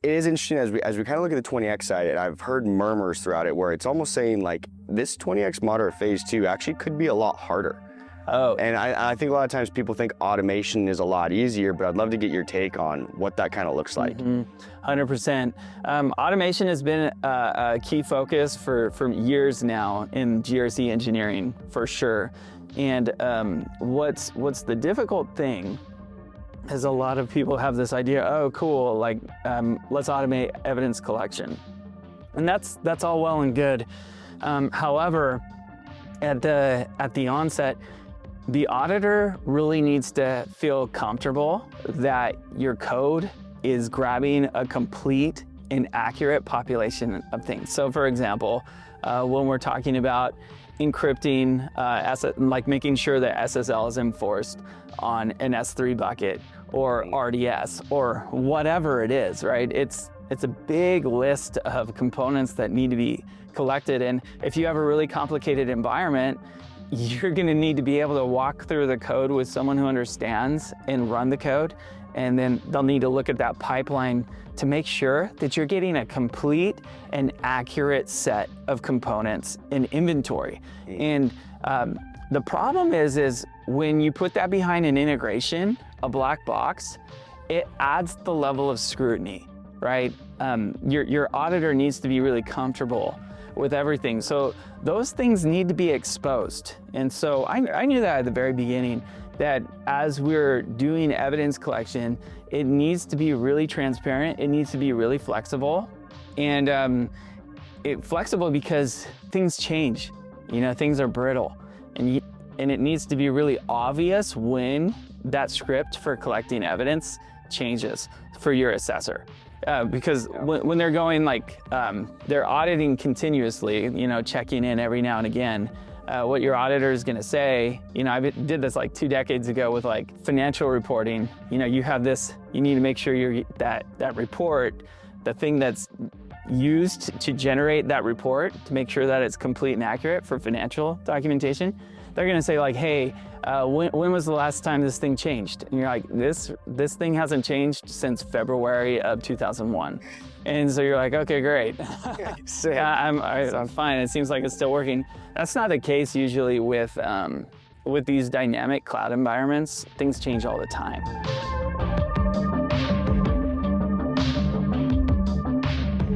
it is interesting as we kind of look at the 20X side, and I've heard murmurs throughout it where it's almost saying like this 20X moderate phase 2 actually could be a lot harder. Oh. And I think a lot of times people think automation is a lot easier, but I'd love to get your take on what that kind of looks like. 100%. Automation has been a key focus for years now in GRC engineering, for sure. And what's the difficult thing is a lot of people have this idea, oh, cool, like let's automate evidence collection. And that's all well and good. However, at the onset, the auditor really needs to feel comfortable that your code is grabbing a complete and accurate population of things. So for example, when we're talking about encrypting, like making sure that SSL is enforced on an S3 bucket or RDS or whatever it is, right? It's a big list of components that need to be collected. And if you have a really complicated environment, you're gonna need to be able to walk through the code with someone who understands and run the code. And then they'll need to look at that pipeline to make sure that you're getting a complete and accurate set of components in inventory. And the problem is when you put that behind an integration, a black box, it adds the level of scrutiny, right? Your auditor needs to be really comfortable with everything. So those things need to be exposed. And so I knew that at the very beginning, that as we're doing evidence collection, it needs to be really transparent. It needs to be really flexible. And flexible because things change, things are brittle. And it needs to be really obvious when that script for collecting evidence changes for your assessor. Because when they're going they're auditing continuously, checking in every now and again, what your auditor is going to say, I did this like 2 decades ago with like financial reporting. You have this, you need to make sure that report, the thing that's used to generate that report, to make sure that it's complete and accurate for financial documentation. They're going to say like, hey, when was the last time this thing changed? And you're like, this thing hasn't changed since February of 2001. And so you're like, okay, great. I'm fine. It seems like it's still working. That's not the case usually with these dynamic cloud environments. Things change all the time.